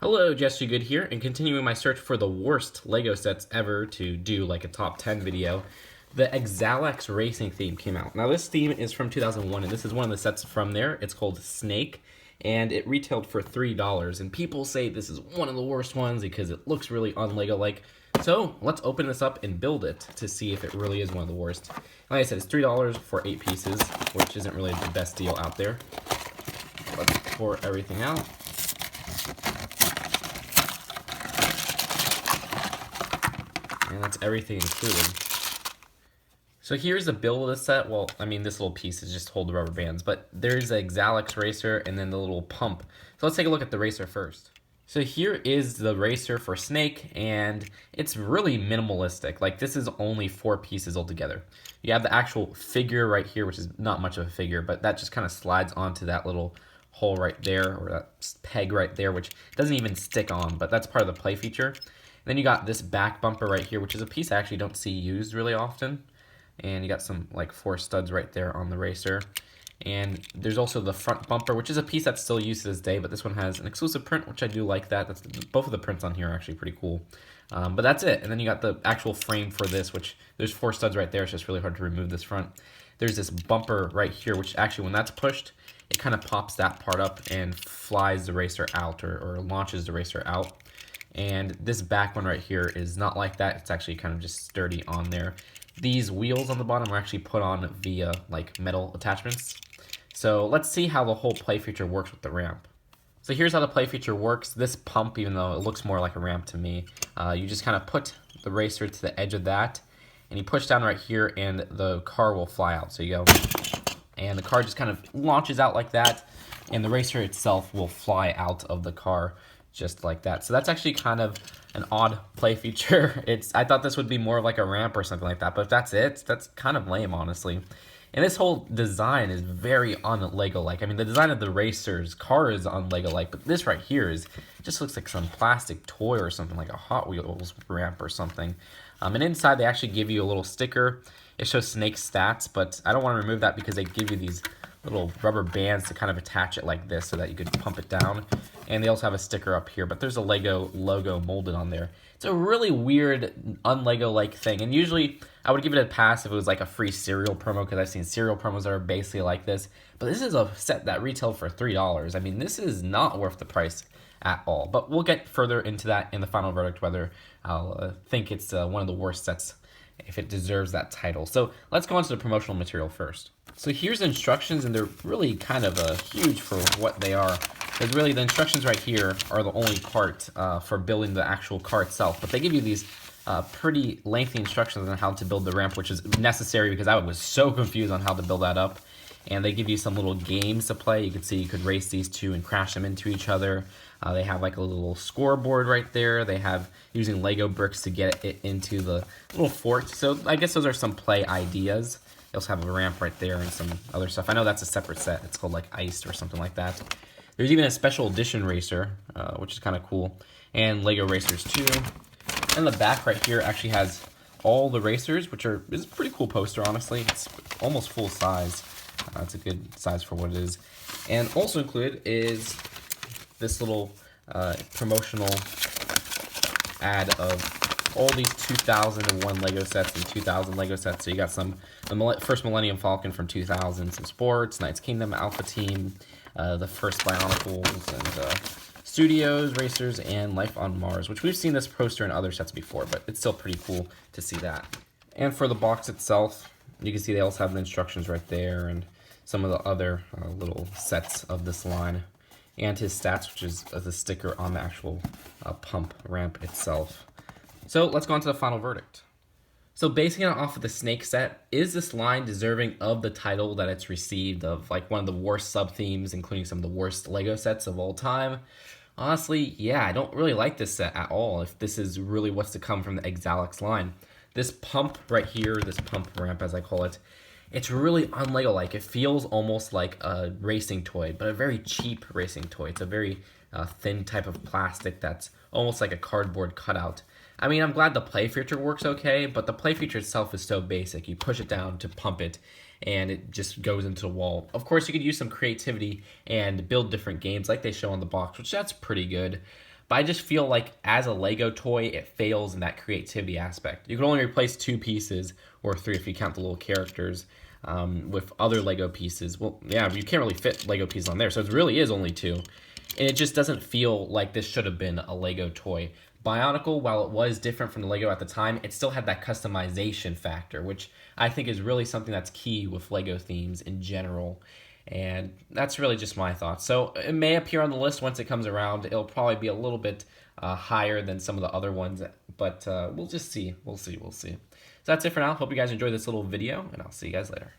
Hello, Jesse Good here, and continuing my search for the worst LEGO sets ever to do like a top 10 video, the Xalax racing theme came out. Now this theme is from 2001, and this is one of the sets from there. It's called Snake, and it retailed for $3, and people say this is one of the worst ones because it looks really un-LEGO-like. So let's open this up and build it to see if it really is one of the worst. Like I said, it's $3 for 8 pieces, which isn't really the best deal out there. Let's pour everything out. And that's everything included. So here's the build of the set. Well, I mean, this little piece is just to hold the rubber bands, but there's a Xalax racer and then the little pump. So let's take a look at the racer first. So here is the racer for Snake, and it's really minimalistic. Like, this is only 4 pieces altogether. You have the actual figure right here, which is not much of a figure, but that just kind of slides onto that little hole right there, or that peg right there, which doesn't even stick on, but that's part of the play feature. Then you got this back bumper right here, which is a piece I actually don't see used really often. And you got some like 4 studs right there on the racer. And there's also the front bumper, which is a piece that's still used to this day, but this one has an exclusive print, which I do like that. Both of the prints on here are actually pretty cool. But that's it. And then you got the actual frame for this, which there's 4 studs right there. It's just really hard to remove this front. There's this bumper right here, which actually when that's pushed, it kind of pops that part up and flies the racer out or launches the racer out. And this back one right here is not like that. It's actually kind of just sturdy on there. These wheels on the bottom are actually put on via like metal attachments. So let's see how the whole play feature works with the ramp. So here's how the play feature works. This pump, even though it looks more like a ramp to me, you just kind of put the racer to the edge of that, and you push down right here, and the car will fly out. So you go, and the car just kind of launches out like that, and the racer itself will fly out of the car just like that. So that's actually kind of an odd play feature. I thought this would be more of like a ramp or something like that, but if that's it, that's kind of lame, honestly. And this whole design is very un-LEGO-like. I mean, the design of the racer's car is un-LEGO-like, but this right here just looks like some plastic toy or something, like a Hot Wheels ramp or something. And inside, they actually give you a little sticker. It shows Snake's stats, but I don't want to remove that because they give you these little rubber bands to kind of attach it like this so that you could pump it down. And they also have a sticker up here, but there's a LEGO logo molded on there. It's a really weird, un-LEGO-like thing. And usually, I would give it a pass if it was like a free cereal promo, because I've seen cereal promos that are basically like this. But this is a set that retailed for $3. I mean, this is not worth the price at all. But we'll get further into that in the final verdict, whether I'll think it's one of the worst sets, if it deserves that title. So let's go on to the promotional material first. So here's the instructions, and they're really kind of huge for what they are. Because really the instructions right here are the only part for building the actual car itself. But they give you these pretty lengthy instructions on how to build the ramp, which is necessary because I was so confused on how to build that up. And they give you some little games to play. You can see you could race these two and crash them into each other. They have like a little scoreboard right there. They have using Lego bricks to get it into the little fort. So I guess those are some play ideas. They also have a ramp right there and some other stuff. I know that's a separate set. It's called like Iced or something like that. There's even a special edition racer, which is kind of cool. And LEGO Racers 2. And the back right here actually has all the racers, which is a pretty cool poster, honestly. It's almost full size. It's a good size for what it is. And also included is this little promotional ad of all these 2001 LEGO sets and 2000 LEGO sets. So you got the first Millennium Falcon from 2000, some sports, Knights Kingdom, Alpha Team, the first Bionicles, and Studios, Racers, and Life on Mars, which we've seen this poster in other sets before, but it's still pretty cool to see that. And for the box itself, you can see they also have the instructions right there and some of the other little sets of this line. And his stats, which is the sticker on the actual pump ramp itself. So let's go on to the final verdict. So basing it off of the Snake set, is this line deserving of the title that it's received of like one of the worst sub-themes, including some of the worst LEGO sets of all time? Honestly, yeah, I don't really like this set at all, if this is really what's to come from the Xalax line. This pump right here, this pump ramp as I call it, it's really un-LEGO-like. It feels almost like a racing toy, but a very cheap racing toy. It's a very thin type of plastic that's almost like a cardboard cutout. I mean, I'm glad the play feature works okay, but the play feature itself is so basic. You push it down to pump it, and it just goes into the wall. Of course, you could use some creativity and build different games like they show on the box, which that's pretty good. But I just feel like as a Lego toy, it fails in that creativity aspect. You can only replace 2 pieces, or 3 if you count the little characters, with other Lego pieces. Well, yeah, you can't really fit Lego pieces on there, so it really is only 2. And it just doesn't feel like this should have been a Lego toy. Bionicle, while it was different from the Lego at the time, it still had that customization factor, which I think is really something that's key with Lego themes in general. And that's really just my thoughts. So it may appear on the list once it comes around. It'll probably be a little bit higher than some of the other ones, but we'll just see. We'll see. So that's it for now. Hope you guys enjoyed this little video, and I'll see you guys later.